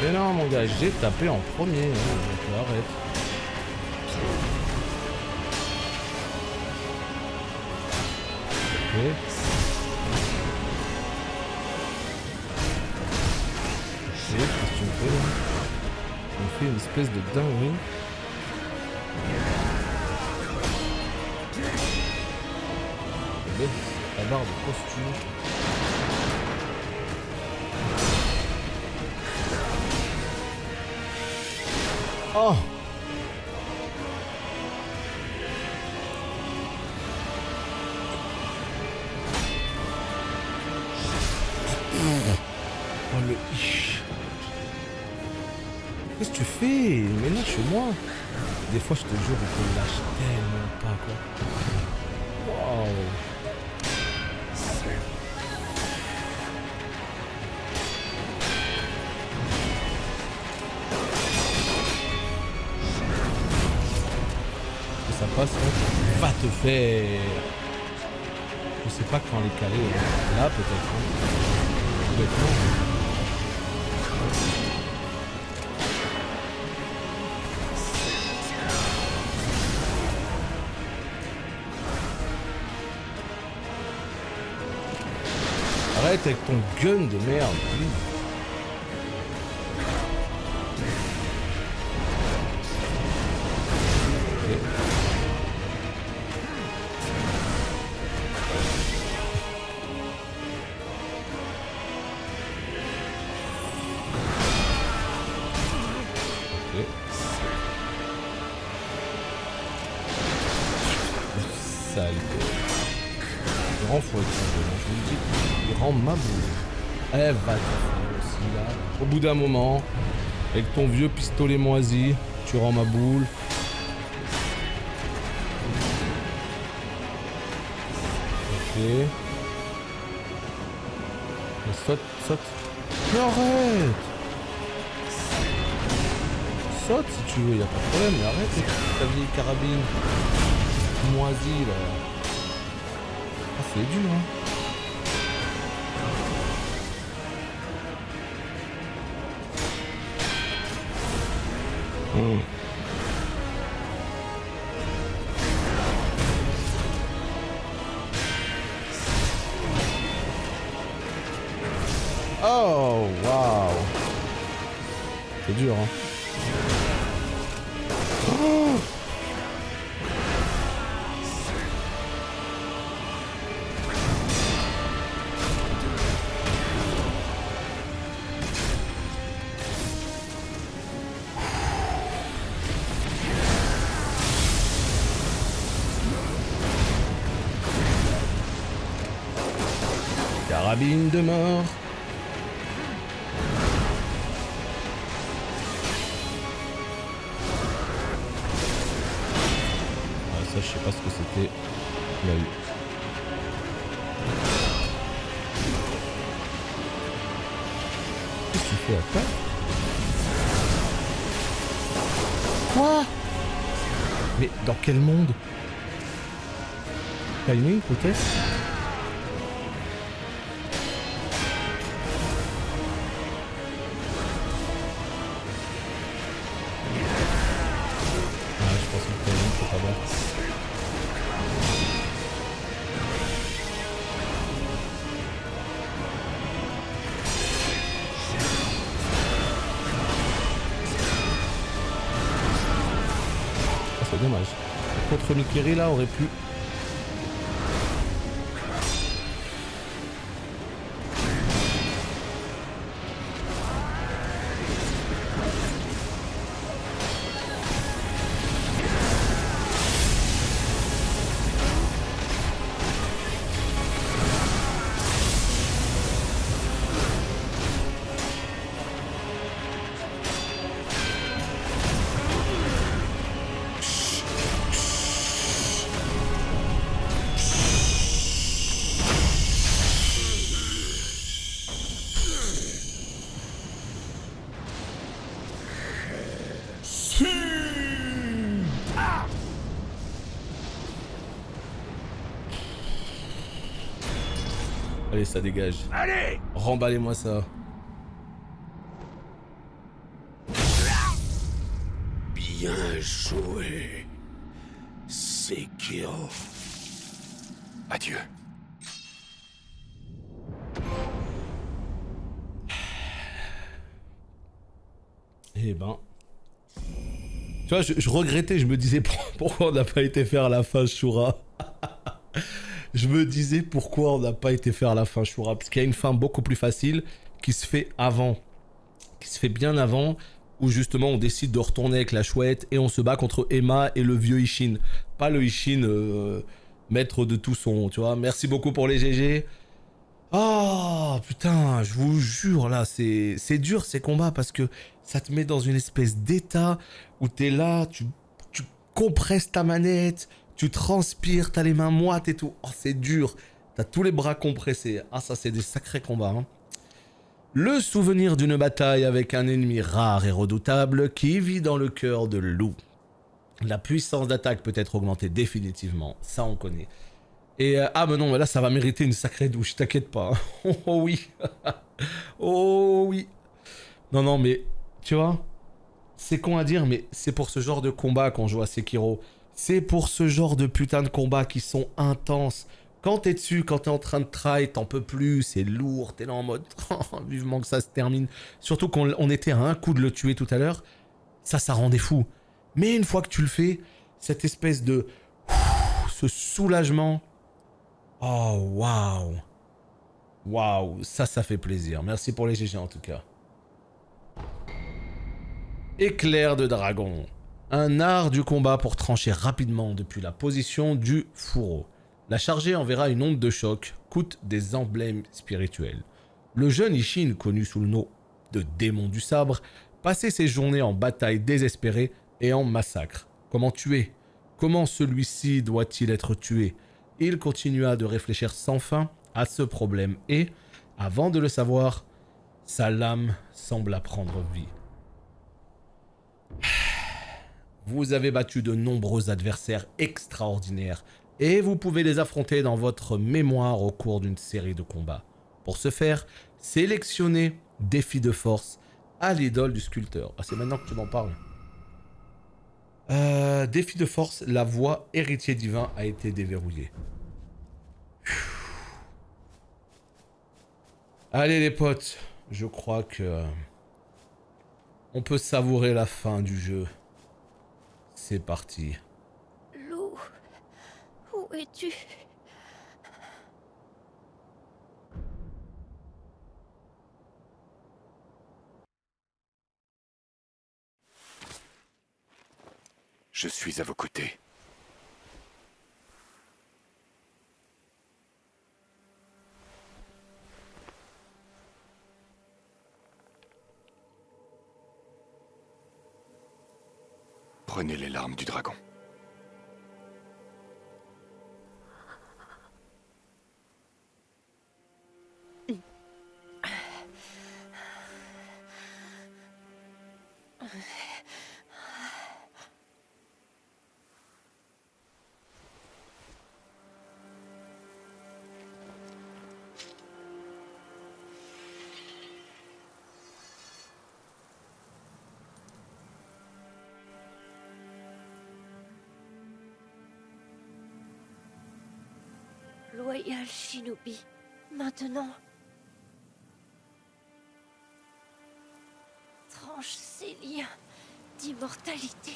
Mais non mon gars, j'ai tapé en premier, hein, donc arrête. Ok. Qu'est-ce que tu me fais là? On fait une espèce de dinguerie. La barre de posture. Oh! Oh le ish. Qu'est-ce que tu fais? Mais lâche-moi. Des fois je te jure on te lâche tellement pas quoi. Wow. Ça passe, hein. Va te faire. Je sais pas quand les caler. Là peut-être. Hein. Tout bêtement. Arrête avec ton gun de merde. Grand fouet, je vous le dis, il rend ma boule. Elle va te faire aussi là. Au bout d'un moment, avec ton vieux pistolet moisi, tu rends ma boule. Ok. Mais saute. Mais arrête. saute si tu veux, y a pas de problème, mais arrête avec ta vieille carabine moisie là. Ah, c'est dur, hein. Oh, waouh. C'est dur, hein. Oh. Carabine de mort. Ça, je sais pas ce que c'était. Il y a eu. Qu'est-ce que tu fais à toi? Quoi? Mais dans quel monde? Timing peut-être? C'est dommage. Contre Mikiri là aurait pu. Allez, ça dégage. Allez! Remballez-moi ça. Bien joué, Sekiro. Adieu. Eh ben... Tu vois, je regrettais, je me disais pourquoi on n'a pas été faire la fin Shura. Je me disais pourquoi on n'a pas été faire la fin Shura. Parce qu'il y a une fin beaucoup plus facile qui se fait avant. Qui se fait bien avant. Où justement on décide de retourner avec la chouette. Et on se bat contre Emma et le vieux Ishin. Pas le Ishin maître de tout son. Tu vois. Merci beaucoup pour les GG. Oh putain, je vous jure là. C'est dur ces combats. Parce que ça te met dans une espèce d'état où t'es là. Tu compresses ta manette. Tu transpires, t'as les mains moites et tout. Oh, c'est dur. T'as tous les bras compressés. Ah, ça, c'est des sacrés combats. Hein. Le souvenir d'une bataille avec un ennemi rare et redoutable qui vit dans le cœur de loup. La puissance d'attaque peut être augmentée définitivement. Ça, on connaît. Et ah, mais non, mais là, ça va mériter une sacrée douche. T'inquiète pas. Hein. Oh oui. Oh oui. Non, non, mais tu vois, c'est con à dire, mais c'est pour ce genre de combat qu'on joue à Sekiro. C'est pour ce genre de putain de combats qui sont intenses. Quand t'es dessus, quand t'es en train de try, t'en peux plus, c'est lourd, t'es là en mode vivement que ça se termine. Surtout qu'on était à un coup de le tuer tout à l'heure, ça rendait fou. Mais une fois que tu le fais, cette espèce de... ce soulagement... Oh, waouh. Waouh, ça fait plaisir. Merci pour les GG en tout cas. Éclair de dragon. Un art du combat pour trancher rapidement depuis la position du fourreau. La chargée enverra une onde de choc, coûte des emblèmes spirituels. Le jeune Ishin, connu sous le nom de démon du sabre, passait ses journées en bataille désespérée et en massacre. Comment tuer? Comment celui-ci doit-il être tué? Il continua de réfléchir sans fin à ce problème et, avant de le savoir, sa lame sembla prendre vie. Vous avez battu de nombreux adversaires extraordinaires et vous pouvez les affronter dans votre mémoire au cours d'une série de combats. Pour ce faire, sélectionnez défi de force à l'idole du sculpteur. Ah, c'est maintenant que tu m'en parles. Défi de force, la voie héritier divin a été déverrouillée. Allez les potes, je crois que on peut savourer la fin du jeu. C'est parti. Lou, où es-tu? Je suis à vos côtés. Prenez les larmes du dragon. Loyal Shinobi, maintenant. Tranche ces liens d'immortalité.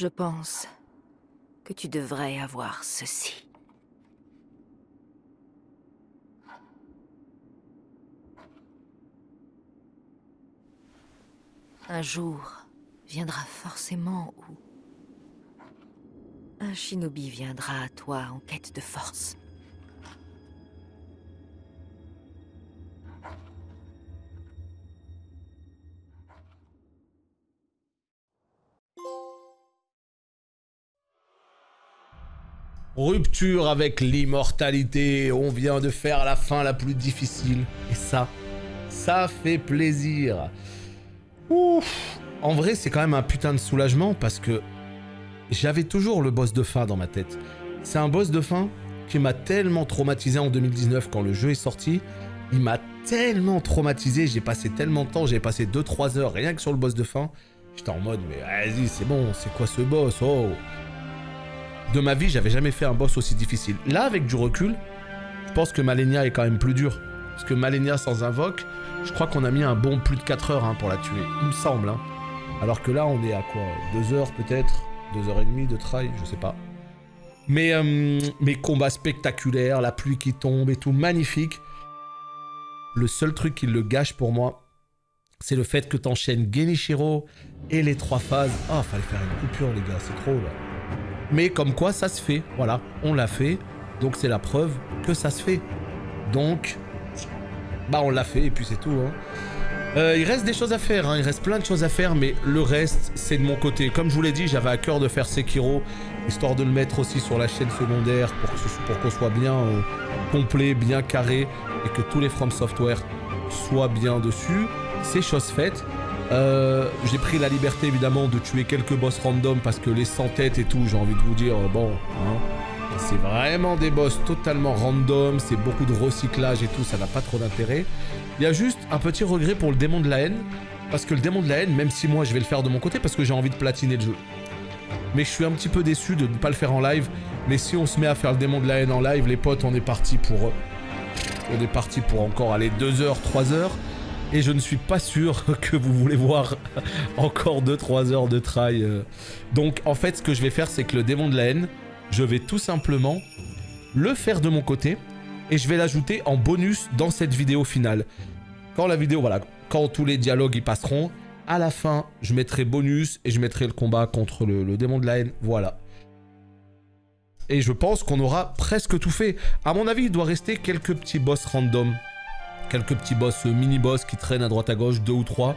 Je pense que tu devrais avoir ceci. Un jour viendra forcément où un shinobi viendra à toi en quête de force. Rupture avec l'immortalité, on vient de faire la fin la plus difficile. Et ça fait plaisir. Ouf. En vrai, c'est quand même un putain de soulagement parce que j'avais toujours le boss de fin dans ma tête. C'est un boss de fin qui m'a tellement traumatisé en 2019 quand le jeu est sorti. Il m'a tellement traumatisé, j'ai passé tellement de temps, j'ai passé 2-3 heures rien que sur le boss de fin. J'étais en mode, mais vas-y, c'est bon, c'est quoi ce boss? Oh. De ma vie, j'avais jamais fait un boss aussi difficile. Là, avec du recul, je pense que Malenia est quand même plus dur. Parce que Malenia sans invoque, je crois qu'on a mis un bon plus de 4 heures pour la tuer. Il me semble. Alors que là, on est à quoi? 2 heures peut-être? 2 heures et demie de try, je sais pas. Mais combats spectaculaires, la pluie qui tombe et tout, magnifique. Le seul truc qui le gâche pour moi, c'est le fait que t'enchaînes Genichiro et les 3 phases. Ah, fallait faire une coupure, les gars, c'est trop là. Mais comme quoi, ça se fait. Voilà, on l'a fait. Donc c'est la preuve que ça se fait. Donc, bah on l'a fait et puis c'est tout. Il reste des choses à faire, il reste plein de choses à faire, mais le reste, c'est de mon côté. Comme je vous l'ai dit, j'avais à cœur de faire Sekiro, histoire de le mettre aussi sur la chaîne secondaire pour qu'on soit bien complet, bien carré, et que tous les From Software soient bien dessus. C'est chose faite. J'ai pris la liberté évidemment de tuer quelques boss random parce que les 100 têtes et tout, j'ai envie de vous dire, bon, c'est vraiment des boss totalement random, c'est beaucoup de recyclage et tout, ça n'a pas trop d'intérêt. Il y a juste un petit regret pour le démon de la haine, parce que le démon de la haine, même si moi je vais le faire de mon côté parce que j'ai envie de platiner le jeu. Mais je suis un petit peu déçu de ne pas le faire en live, mais si on se met à faire le démon de la haine en live, les potes, on est parti pour encore aller 2 heures, 3 heures. Et je ne suis pas sûr que vous voulez voir encore 2-3 heures de try. Donc en fait ce que je vais faire c'est que le démon de la haine, je vais tout simplement le faire de mon côté. Et je vais l'ajouter en bonus dans cette vidéo finale. Quand la vidéo, voilà, quand tous les dialogues y passeront, à la fin je mettrai bonus et je mettrai le combat contre le démon de la haine. Voilà. Et je pense qu'on aura presque tout fait. À mon avis, il doit rester quelques petits boss random. Quelques petits boss, mini-boss qui traînent à droite à gauche, 2 ou 3.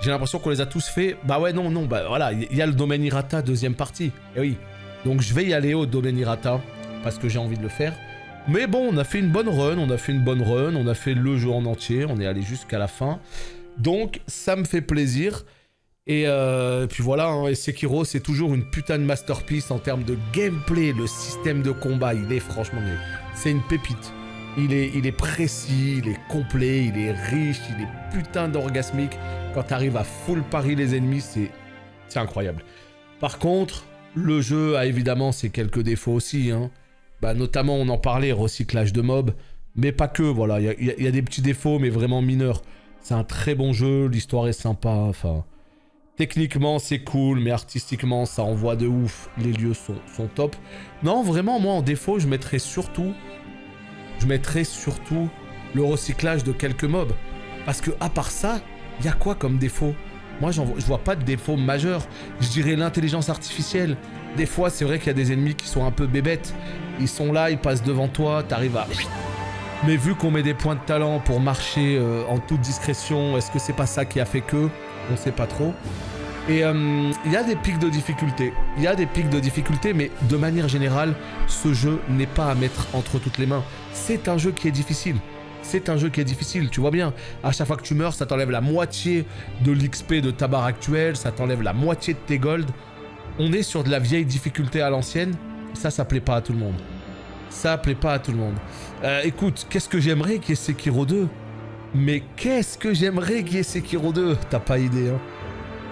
J'ai l'impression qu'on les a tous faits. Bah ouais, non, bah voilà, il y a le domaine Hirata, deuxième partie. Et oui. Donc je vais y aller au domaine Hirata, parce que j'ai envie de le faire. Mais bon, on a fait une bonne run, on a fait le jeu en entier, on est allé jusqu'à la fin. Donc ça me fait plaisir. Et puis voilà, hein, et Sekiro, c'est toujours une putain de masterpiece en termes de gameplay. Le système de combat, il est franchement... C'est une pépite. Il est précis, il est complet, il est riche, il est putain d'orgasmique. Quand t'arrives à full pari les ennemis, c'est incroyable. Par contre, le jeu a évidemment ses quelques défauts aussi. Hein. Bah, notamment, on en parlait, recyclage de mobs. Mais pas que, voilà. Il y a des petits défauts, mais vraiment mineurs. C'est un très bon jeu, l'histoire est sympa, enfin... Techniquement, c'est cool, mais artistiquement, ça envoie de ouf. Les lieux sont top. Non, vraiment, moi, en défaut, je mettrais surtout le recyclage de quelques mobs. Parce que, à part ça, il y a quoi comme défaut? Moi, je vois pas de défaut majeur. Je dirais l'intelligence artificielle. Des fois, c'est vrai qu'il y a des ennemis qui sont un peu bébêtes. Ils sont là, ils passent devant toi, t'arrives à... Mais vu qu'on met des points de talent pour marcher en toute discrétion, est-ce que c'est pas ça qui a fait que... On sait pas trop. Et il y a des pics de difficulté. Il y a des pics de difficulté, mais de manière générale, ce jeu n'est pas à mettre entre toutes les mains. C'est un jeu qui est difficile. C'est un jeu qui est difficile, tu vois bien. À chaque fois que tu meurs, ça t'enlève la moitié de l'XP de ta barre actuelle, ça t'enlève la moitié de tes gold. On est sur de la vieille difficulté à l'ancienne. Ça plaît pas à tout le monde. Ça plaît pas à tout le monde. Écoute, qu'est-ce que j'aimerais qu'il y ait Sekiro 2 ? Mais qu'est-ce que j'aimerais qu'il y ait Sekiro 2 ? T'as pas idée, hein.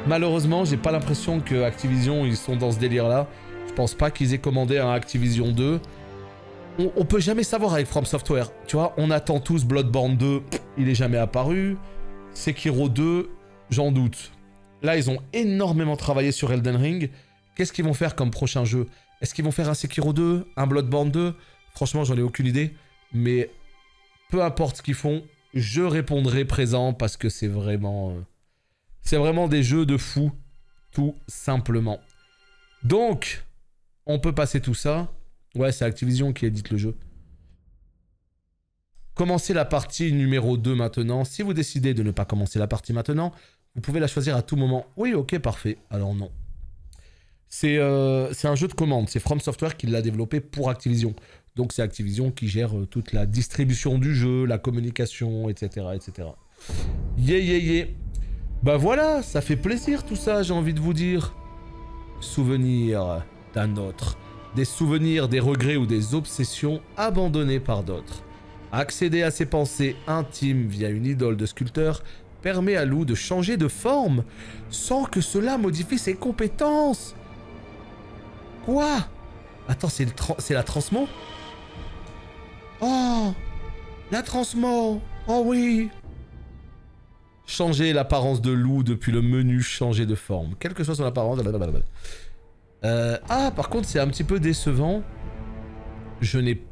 Malheureusement, j'ai pas l'impression que Activision, ils sont dans ce délire-là. Je pense pas qu'ils aient commandé un Activision 2. On peut jamais savoir avec From Software. Tu vois, on attend tous Bloodborne 2, il est jamais apparu. Sekiro 2, j'en doute. Là, ils ont énormément travaillé sur Elden Ring. Qu'est-ce qu'ils vont faire comme prochain jeu ? Est-ce qu'ils vont faire un Sekiro 2, un Bloodborne 2 ? Franchement, j'en ai aucune idée. Mais peu importe ce qu'ils font, je répondrai présent parce que c'est vraiment des jeux de fou, tout simplement. Donc, on peut passer tout ça. Ouais, c'est Activision qui édite le jeu. Commencez la partie numéro 2 maintenant. Si vous décidez de ne pas commencer la partie maintenant, vous pouvez la choisir à tout moment. Oui, ok, parfait. Alors non. C'est un jeu de commande. C'est From Software qui l'a développé pour Activision. Donc c'est Activision qui gère toute la distribution du jeu, la communication, etc. etc. Yeah. Bah voilà, ça fait plaisir tout ça, j'ai envie de vous dire. Souvenirs d'un autre. Des souvenirs, des regrets ou des obsessions abandonnées par d'autres. Accéder à ses pensées intimes via une idole de sculpteur permet à Lou de changer de forme sans que cela modifie ses compétences. Quoi? Attends, c'est la transmo? Oh, la transmo. Oh oui. Changer l'apparence de Lou depuis le menu changer de forme. Quelle que soit son apparence. Ah, par contre, c'est un petit peu décevant. Je n'ai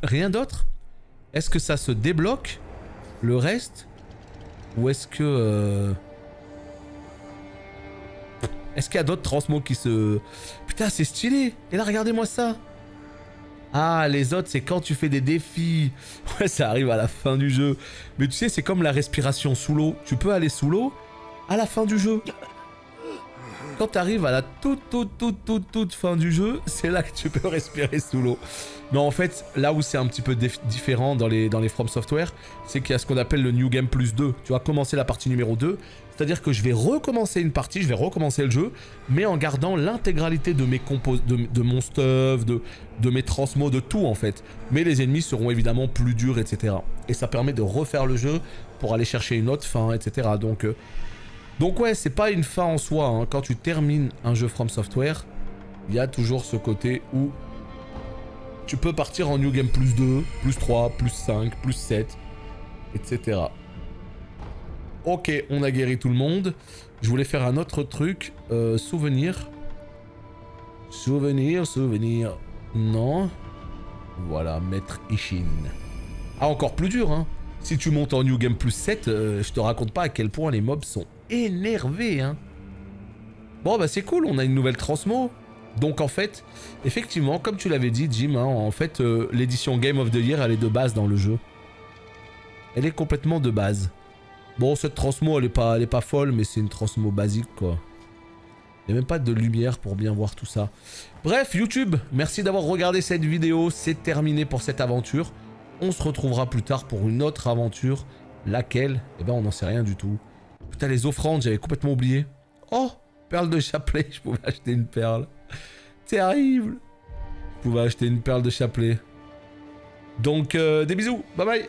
rien d'autre. Est-ce que ça se débloque le reste? Ou est-ce que... Est-ce qu'il y a d'autres transmos qui se... Putain, c'est stylé. Et là, regardez-moi ça. Ah, les autres, c'est quand tu fais des défis. Ouais, ça arrive à la fin du jeu. Mais tu sais, c'est comme la respiration sous l'eau. Tu peux aller sous l'eau à la fin du jeu. Quand tu arrives à la toute fin du jeu, c'est là que tu peux respirer sous l'eau. Mais en fait, là où c'est un petit peu différent dans les From Software, c'est qu'il y a ce qu'on appelle le New Game Plus 2. Tu vas commencer la partie numéro 2. C'est-à-dire que je vais recommencer une partie, je vais recommencer le jeu, mais en gardant l'intégralité de mes de mon stuff, de mes transmos, de tout en fait. Mais les ennemis seront évidemment plus durs, etc. Et ça permet de refaire le jeu pour aller chercher une autre fin, etc. Donc ouais, c'est pas une fin en soi. Hein. Quand tu termines un jeu From Software, il y a toujours ce côté où tu peux partir en New Game Plus 2, plus 3, plus 5, plus 7, etc. Ok, on a guéri tout le monde. Je voulais faire un autre truc. Souvenir. Souvenir. Non. Voilà, Maître Ishin. Ah, encore plus dur, hein. Si tu montes en New Game Plus 7, je te raconte pas à quel point les mobs sont énervés, hein. Bon, bah c'est cool, on a une nouvelle transmo. Donc en fait, effectivement, comme tu l'avais dit, Jim, hein, en fait, l'édition Game of the Year, elle est de base dans le jeu. Elle est complètement de base. Bon, cette transmo, elle est pas folle, mais c'est une transmo basique, quoi. Il n'y a même pas de lumière pour bien voir tout ça. Bref, YouTube, merci d'avoir regardé cette vidéo. C'est terminé pour cette aventure. On se retrouvera plus tard pour une autre aventure. Laquelle? Eh ben, on n'en sait rien du tout. Putain, les offrandes, j'avais complètement oublié. Oh, perle de chapelet. Je pouvais acheter une perle. Terrible. Je pouvais acheter une perle de chapelet. Donc, des bisous. Bye bye.